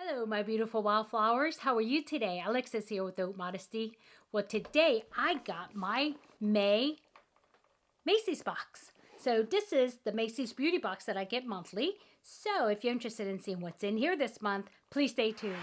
Hello, my beautiful wildflowers. How are you today? Alexis here with Oat Modesty. Well, today I got my Macy's box. So this is the Macy's beauty box that I get monthly. So if you're interested in seeing what's in here this month, please stay tuned.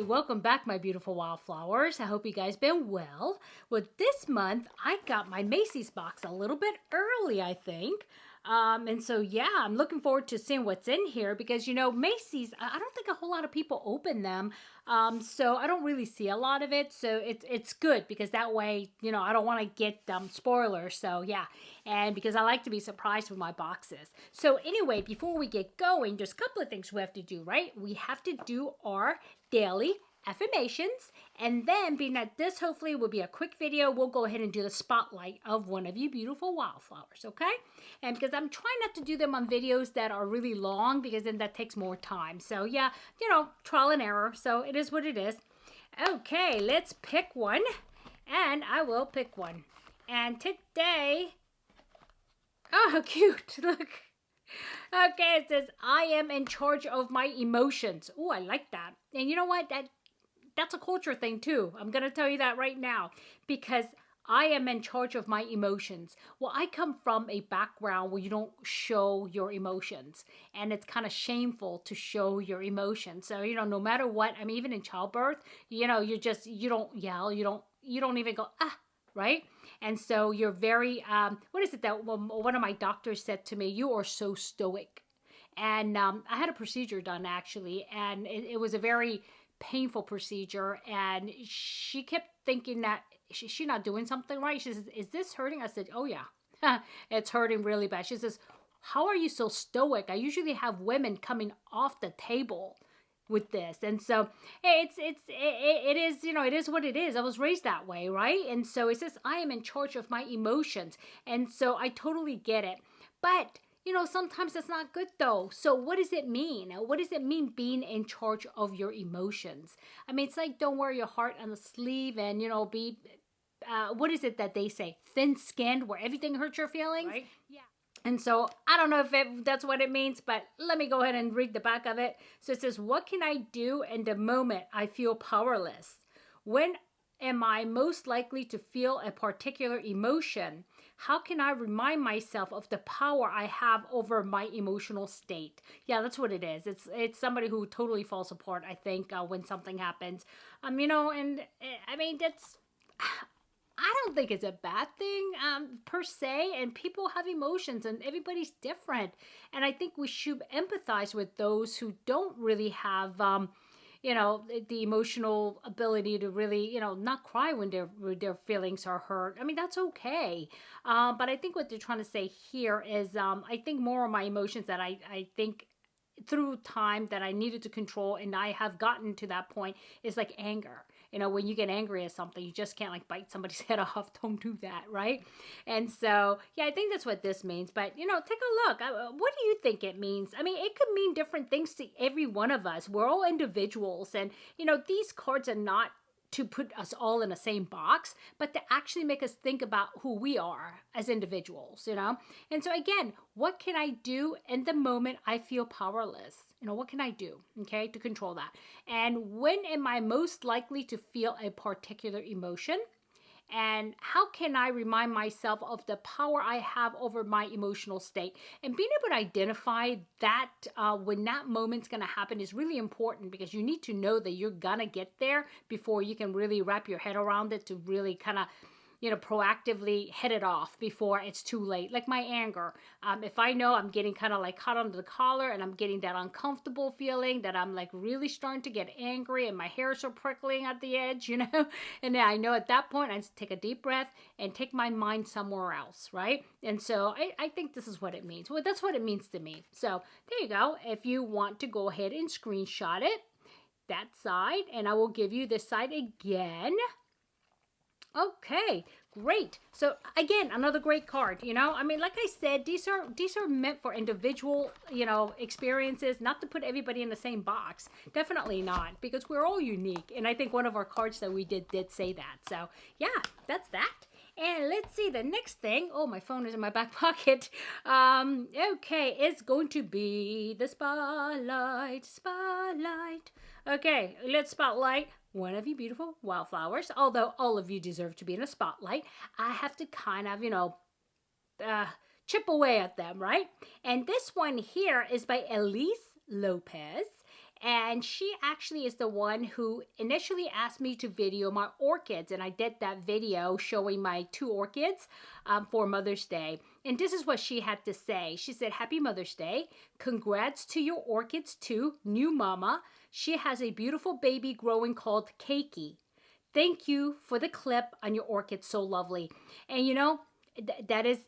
Welcome back, my beautiful wildflowers. I hope you guys been well. Well, this month I got my Macy's box a little bit early, I think. And so, yeah, I'm looking forward to seeing what's in here because, you know, Macy's, I don't think a whole lot of people open them. So I don't really see a lot of it. So it's good because that way, you know, I don't want to get spoilers. So, yeah. And because I like to be surprised with my boxes. So anyway, before we get going, there's a couple of things we have to do, right? We have to do our daily affirmations, and then being that this hopefully will be a quick video, we'll go ahead and do the spotlight of one of you beautiful wildflowers, okay? And because I'm trying not to do them on videos that are really long because then that takes more time. So yeah, you know, trial and error. So it is what it is. Okay, let's pick one, and I will pick one. And today, oh, how cute, look. Okay, it says, I am in charge of my emotions. Oh, I like that. And you know what? That's a culture thing too. I'm going to tell you that right now because I am in charge of my emotions. Well, I come from a background where you don't show your emotions and it's kind of shameful to show your emotions. So, you know, no matter what, I mean, even in childbirth, you know, you don't yell, you don't even go, ah, right? And so you're very, what is it that one of my doctors said to me, you are so stoic. And I had a procedure done actually, and it was a very painful procedure, and she kept thinking that she's not doing something right. She says, is this hurting? I said, oh yeah, it's hurting really bad. She says, how are you so stoic? I usually have women coming off the table with this. And so it is, you know, it is what it is. I was raised that way, right? And so it says, I am in charge of my emotions. And so I totally get it. But you know, sometimes that's not good though. So what does it mean? What does it mean being in charge of your emotions? I mean, it's like, don't wear your heart on the sleeve and, you know, be, what is it that they say? Thin-skinned where everything hurts your feelings? Right? Yeah. And so I don't know if that's what it means, but let me go ahead and read the back of it. So it says, what can I do in the moment I feel powerless? When am I most likely to feel a particular emotion? How can I remind myself of the power I have over my emotional state? Yeah, that's what it is. It's somebody who totally falls apart, I think, when something happens. You know, and I mean, I don't think it's a bad thing per se, and people have emotions and everybody's different. And I think we should empathize with those who don't really have you know, the emotional ability to really, you know, not cry when their feelings are hurt. I mean, that's okay. But I think what they're trying to say here is, I think more of my emotions that I think through time that I needed to control, and I have gotten to that point, is like anger. You know, when you get angry at something, you just can't like bite somebody's head off. Don't do that, right? And so, yeah, I think that's what this means. But, you know, take a look. What do you think it means? I mean, it could mean different things to every one of us. We're all individuals. And, you know, these cards are not to put us all in the same box, but to actually make us think about who we are as individuals, you know? And so again, what can I do in the moment I feel powerless? You know, what can I do, okay, to control that? And when am I most likely to feel a particular emotion? And how can I remind myself of the power I have over my emotional state? And being able to identify that when that moment's going to happen is really important because you need to know that you're going to get there before you can really wrap your head around it to really kind of, you know, proactively head it off before it's too late. Like my anger. If I know I'm getting kind of like hot under the collar and I'm getting that uncomfortable feeling that I'm like really starting to get angry and my hairs are prickling at the edge, you know, and then I know at that point I just take a deep breath and take my mind somewhere else, right? And so I think this is what it means. Well, that's what it means to me. So there you go. If you want to go ahead and screenshot it, that side, and I will give you this side again. Okay, great. So again, another great card, you know. I mean, like I said, these are meant for individual, you know, experiences, not to put everybody in the same box. Definitely not, because we're all unique. And I think one of our cards that we did say that. So yeah, that's that. And let's see the next thing. Oh, my phone is in my back pocket. Okay, it's going to be the spotlight. Okay, let's spotlight one of you beautiful wildflowers. Although all of you deserve to be in a spotlight, I have to kind of, you know, chip away at them, right? And this one here is by Elise Lopez. And she actually is the one who initially asked me to video my orchids. And I did that video showing my 2 orchids for Mother's Day. And this is what she had to say. She said, "Happy Mother's Day. Congrats to your orchids too, new mama. She has a beautiful baby growing called Cakey. Thank you for the clip on your orchid. So lovely." And you know, that is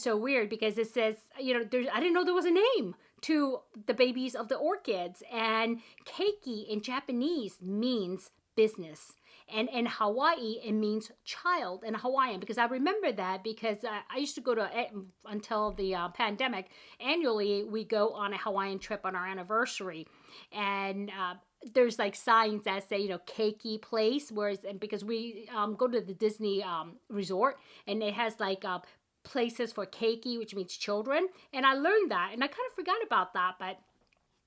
so weird because it says, you know, I didn't know there was a name to the babies of the orchids. And keiki in Japanese means business. And in Hawaii, it means child in Hawaiian, because I remember that because I used to go to, until the pandemic, annually we go on a Hawaiian trip on our anniversary. And there's like signs that say, you know, keiki place, whereas, because we go to the Disney resort, and it has like places for keiki, which means children. And I learned that, and I kind of forgot about that, but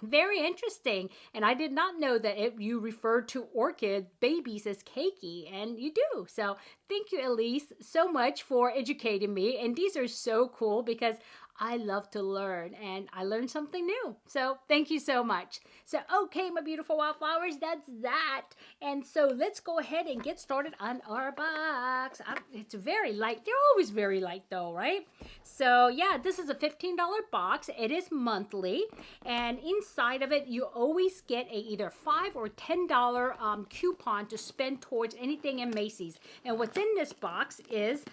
very interesting. And I did not know that you refer to orchid babies as keiki, and you do. So thank you, Elise, so much for educating me. And these are so cool because I love to learn, and I learned something new. So thank you so much. So, okay, my beautiful wildflowers, that's that. And so let's go ahead and get started on our box. It's very light. They're always very light though, right? So yeah, this is a $15 box. It is monthly. And inside of it, you always get a either $5 or $10 coupon to spend towards anything in Macy's. And what's in this box is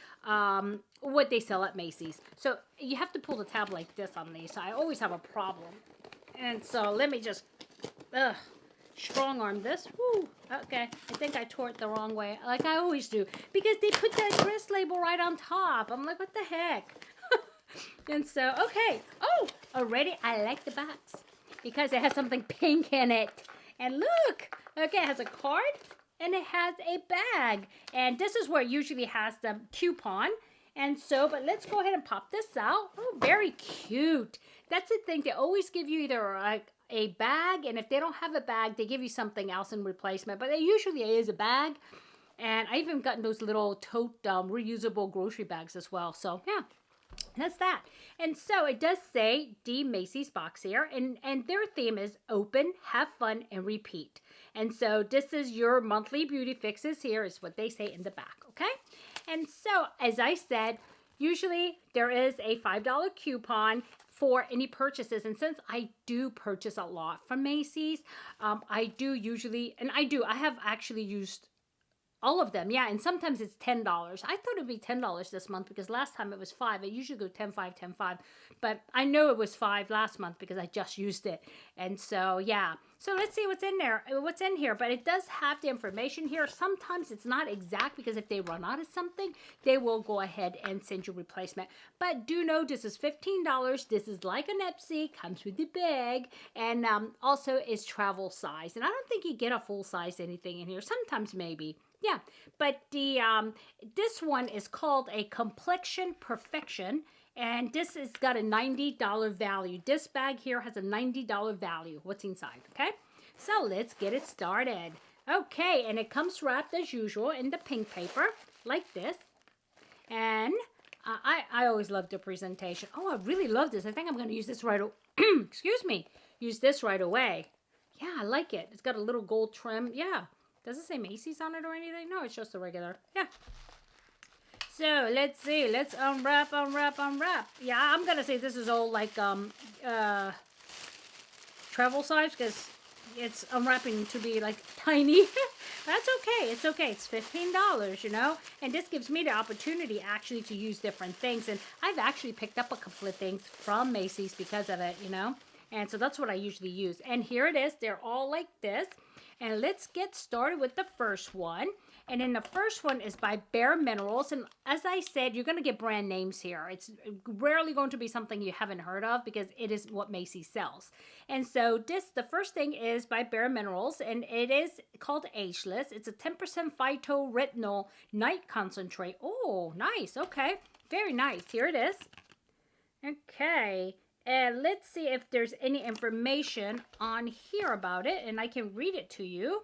what they sell at Macy's. So you have to pull the tab like this on these. So I always have a problem. And so let me just strong arm this. Woo. Okay, I think I tore it the wrong way, like I always do, because they put that dress label right on top. I'm like, what the heck? And so, okay. Oh, already I like the box because it has something pink in it. And look, okay, it has a card and it has a bag. And this is where it usually has the coupon. And so, but let's go ahead and pop this out. Oh, very cute. That's the thing. They always give you either a bag, and if they don't have a bag, they give you something else in replacement. But it usually is a bag. And I even gotten those little tote reusable grocery bags as well. So, yeah. That's that. And so it does say the Macy's box here, and their theme is open, have fun, and repeat. And so this is your monthly beauty fixes here is what they say in the back, okay? And so, as I said, usually there is a $5 coupon for any purchases. And since I do purchase a lot from Macy's, I do usually, I have actually used all of them, yeah, and sometimes it's $10. I thought it would be $10 this month because last time it was $5. I usually go $10, $5, $10, $5, but I know it was $5 last month because I just used it. And so, yeah. So let's see what's in there, what's in here. But it does have the information here. Sometimes it's not exact because if they run out of something, they will go ahead and send you a replacement. But do know this is $15. This is like an IPSY, comes with the bag, and also is travel size. And I don't think you get a full size anything in here. Sometimes maybe. Yeah, but the this one is called a Complexion Perfection, and this has got a $90 value. This bag here has a $90 value. What's inside, okay? So let's get it started. Okay, and it comes wrapped as usual in the pink paper, like this. And I always love the presentation. Oh, I really love this. I think I'm going to use this right excuse me, use this right away. Yeah, I like it. It's got a little gold trim. Yeah. Does it say Macy's on it or anything? No, it's just a regular. Yeah. So, let's see. Let's unwrap. Yeah, I'm going to say this is all like travel size because it's unwrapping to be like tiny. That's okay. It's okay. It's $15, you know. And this gives me the opportunity actually to use different things. And I've actually picked up a couple of things from Macy's because of it, you know. And so that's what I usually use. And here it is. They're all like this. And let's get started with the first one. And then the first one is by Bare Minerals. And as I said, you're going to get brand names here. It's rarely going to be something you haven't heard of because it is what Macy sells. And so the first thing is by Bare Minerals, and it is called Ageless. It's a 10% phytoretinol night concentrate. Oh, nice. Okay. Very nice. Here it is. Okay. And let's see if there's any information on here about it, and I can read it to you.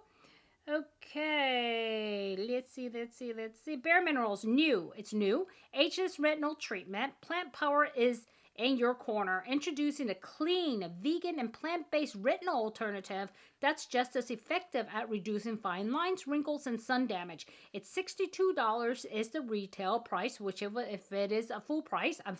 Okay, let's see. Bare Minerals, new. It's new. Ageless Retinol Treatment. Plant Power is in your corner. Introducing a clean, vegan, and plant-based retinol alternative that's just as effective at reducing fine lines, wrinkles, and sun damage. It's $62 is the retail price, whichever, if it is a full price, a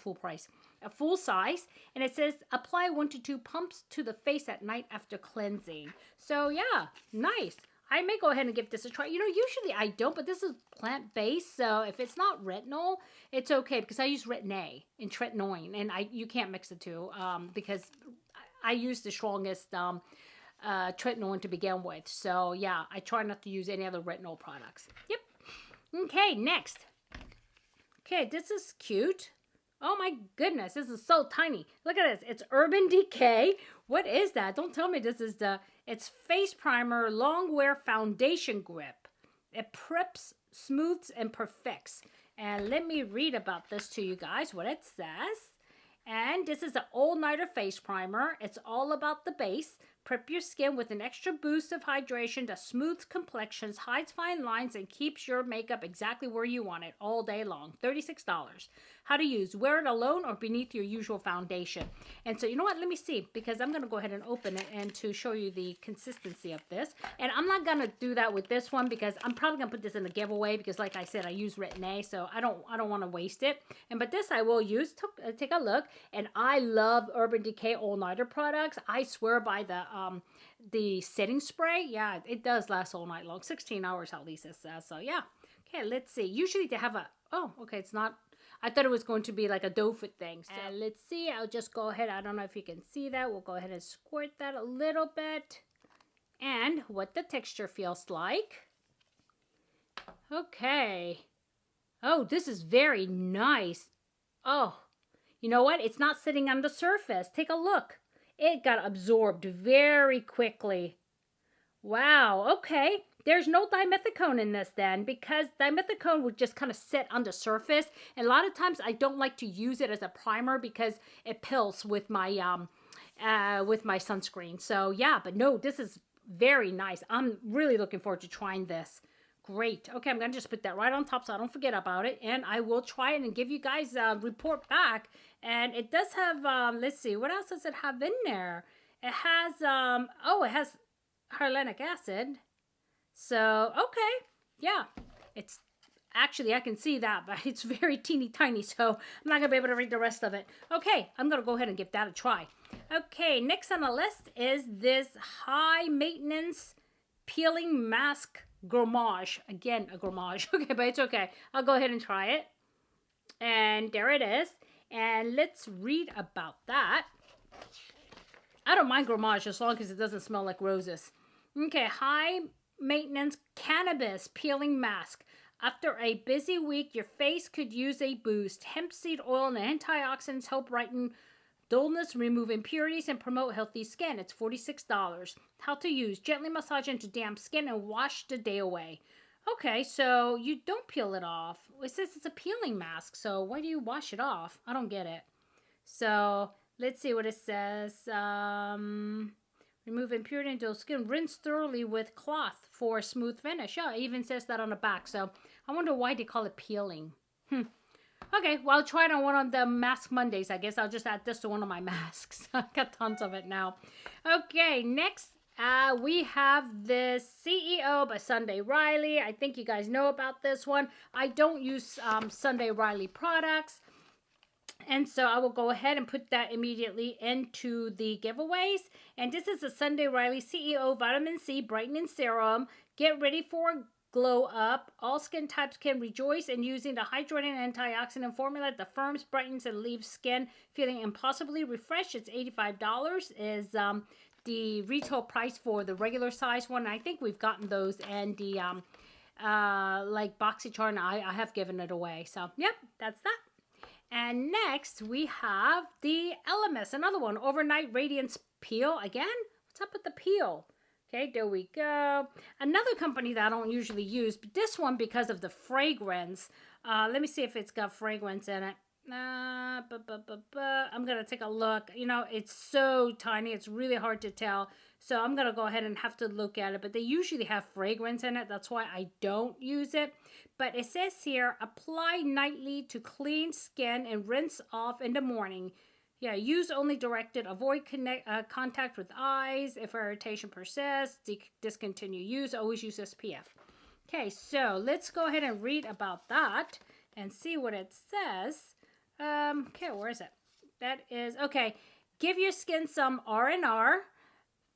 full size. And it says, apply 1 to 2 pumps to the face at night after cleansing. So yeah, nice. I may go ahead and give this a try. You know, usually I don't, but this is plant-based, so if it's not retinol, it's okay because I use Retin-A and tretinoin, and you can't mix the two because I use the strongest tretinoin to begin with. So yeah, I try not to use any other retinol products. Yep. Okay, next. Okay, this is cute. Oh my goodness, this is so tiny. Look at this. It's Urban Decay. What is that? Don't tell me this is it's Face Primer Long Wear Foundation Grip. It preps, smooths, and perfects. And let me read about this to you guys, what it says. And this is an all-nighter face primer. It's all about the base. Prep your skin with an extra boost of hydration that smooths complexions, hides fine lines, and keeps your makeup exactly where you want it all day long. $36. How to use. Wear it alone or beneath your usual foundation. And so, you know what? Let me see, because I'm going to go ahead and open it and to show you the consistency of this. And I'm not going to do that with this one because I'm probably going to put this in a giveaway because, like I said, I use Retin-A, so I don't want to waste it. But this I will use. Take a look. And I love Urban Decay all-nighter products. I swear by the setting spray. Yeah, it does last all night long. 16 hours at least it says. So yeah. Okay, let's see. Usually they have it's not. I thought it was going to be like a doe foot thing. So let's see. I'll just go ahead. I don't know if you can see that. We'll go ahead and squirt that a little bit. And what the texture feels like. Okay. Oh, this is very nice. Oh, you know what? It's not sitting on the surface. Take a look. It got absorbed very quickly. Wow, okay. There's no dimethicone in this then because dimethicone would just kind of sit on the surface. And a lot of times I don't like to use it as a primer because it pills with my sunscreen. So yeah, but no, this is very nice. I'm really looking forward to trying this. Great. Okay, I'm going to just put that right on top so I don't forget about it. And I will try it and give you guys a report back. And it does have, let's see, what else does it have in there? It has, it has hyaluronic acid. So, okay. Yeah. It's, actually, I can see that, but it's very teeny tiny. So, I'm not going to be able to read the rest of it. Okay, I'm going to go ahead and give that a try. Okay, next on the list is this high maintenance peeling mask gourmage. Again, a gourmage. Okay, but it's okay. I'll go ahead and try it. And there it is. And let's read about that. I don't mind gourmage as long as it doesn't smell like roses. Okay, high maintenance cannabis peeling mask. After a busy week, your face could use a boost. Hemp seed oil and antioxidants help brighten dullness, remove impurities, and promote healthy skin. It's $46. How to use. Gently massage into damp skin and wash the day away. Okay, so you don't peel it off. It says it's a peeling mask, so why do you wash it off? I don't get it. So, let's see what it says. Remove impurity into the skin. Rinse thoroughly with cloth for a smooth finish. Yeah, it even says that on the back. So, I wonder why they call it peeling. Okay, well, I'll try it on one of the Mask Mondays. I guess I'll just add this to one of my masks. I've got tons of it now. Okay, next we have this CEO by Sunday Riley. I think you guys know about this one. I don't use Sunday Riley products. And so I will go ahead and put that immediately into the giveaways. And this is a Sunday Riley CEO Vitamin C Brightening Serum. Get ready for a glow up. All skin types can rejoice in using the hydrating antioxidant formula that firms, brightens, and leaves skin feeling impossibly refreshed. It's $85 is the retail price for the regular size one. I think we've gotten those and the like BoxyCharm, I have given it away. So, yep, that's that. And next, we have the Elemis, another one, Overnight Radiance Peel. Again, what's up with the peel? Okay, there we go. Another company that I don't usually use, but this one because of the fragrance. Let me see if it's got fragrance in it. I'm going to take a look. You know, it's so tiny. It's really hard to tell. So I'm going to go ahead and have to look at it. But they usually have fragrance in it. That's why I don't use it. But it says here, apply nightly to clean skin and rinse off in the morning. Yeah, use only directed. Avoid contact with eyes. If irritation persists, discontinue use. Always use SPF. Okay, so let's go ahead and read about that and see what it says. Okay, where is it? That is, okay. Give your skin some R&R.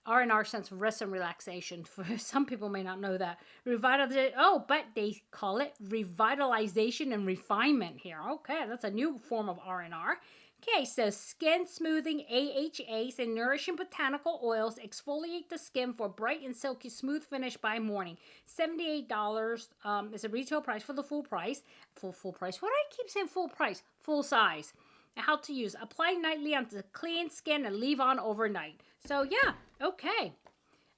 R&R stands for rest and relaxation. For some people may not know that. But they call it revitalization and refinement here. Okay, that's a new form of R&R. Okay, so skin smoothing AHAs and nourishing botanical oils exfoliate the skin for bright and silky smooth finish by morning. $78 is a retail price for the full price. Full price. Why do I keep saying full price? Full size. And how to use. Apply nightly onto clean skin and leave on overnight. So yeah, okay.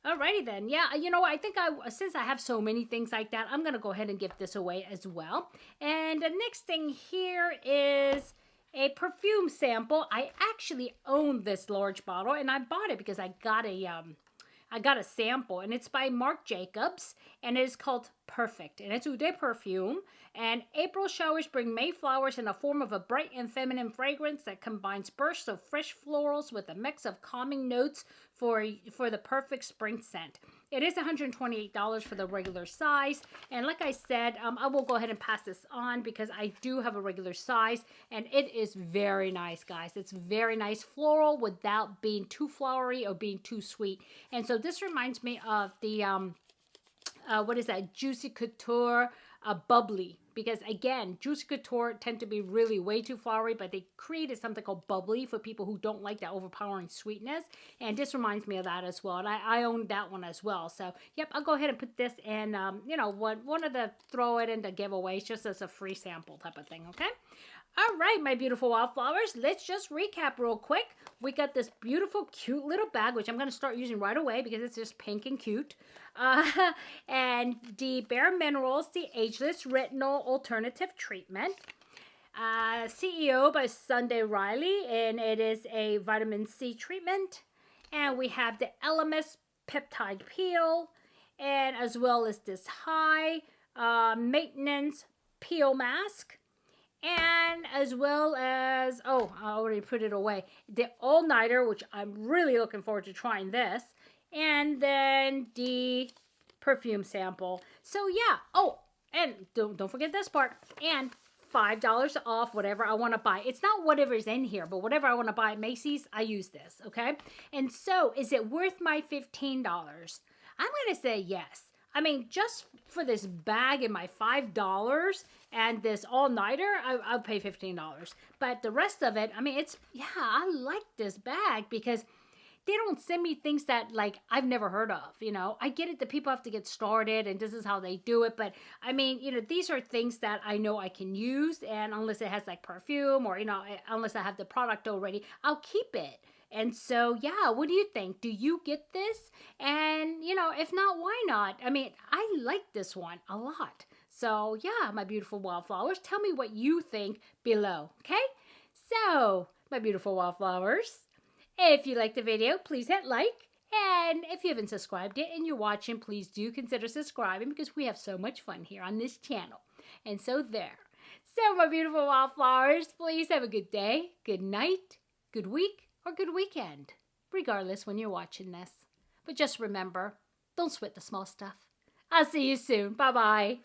Alrighty then. Yeah, you know what? I think since I have so many things like that, I'm going to go ahead and give this away as well. And the next thing here is a perfume sample. I actually own this large bottle, and I bought it because I got a sample, and it's by Marc Jacobs, and it is called Perfect, and it's Eau de Perfume. And April showers bring May flowers in the form of a bright and feminine fragrance that combines bursts of fresh florals with a mix of calming notes for the perfect spring scent. It is $128 for the regular size, and like I said, I will go ahead and pass this on because I do have a regular size, and it is very nice, guys. It's very nice floral without being too flowery or being too sweet. And so this reminds me of the what is that, Juicy Couture Bubbly, because again, Juicy Couture tend to be really way too flowery, but they created something called Bubbly for people who don't like that overpowering sweetness, and this reminds me of that as well, and I own that one as well. So yep, I'll go ahead and put this in, you know, one of the throw it into giveaways just as a free sample type of thing, okay? All right, my beautiful wildflowers, let's just recap real quick. We got this beautiful, cute little bag, which I'm going to start using right away because it's just pink and cute. And the Bare Minerals, the Ageless Retinol Alternative Treatment. CEO by Sunday Riley, and it is a vitamin C treatment. And we have the Elemis Peptide Peel, and as well as this high maintenance peel mask. And as well as, oh, I already put it away, the all-nighter, which I'm really looking forward to trying this. And then the perfume sample. So yeah, oh, and don't forget this part. And $5 off whatever I want to buy. It's not whatever's in here, but whatever I want to buy at Macy's, I use this, okay? And so, is it worth my $15? I'm going to say yes. I mean, just for this bag and my $5 and this all-nighter, I'll pay $15. But the rest of it, I mean, yeah, I like this bag because they don't send me things that, like, I've never heard of, you know. I get it that people have to get started and this is how they do it. But, I mean, you know, these are things that I know I can use. And unless it has, like, perfume or, you know, unless I have the product already, I'll keep it. And so, yeah, what do you think? Do you get this? And, you know, if not, why not? I mean, I like this one a lot. So, yeah, my beautiful wildflowers, tell me what you think below, okay? So, my beautiful wildflowers, if you liked the video, please hit like. And if you haven't subscribed yet and you're watching, please do consider subscribing because we have so much fun here on this channel. And so there. So, my beautiful wildflowers, please have a good day, good night, good week, or good weekend, regardless when you're watching this. But just remember, don't sweat the small stuff. I'll see you soon. Bye-bye.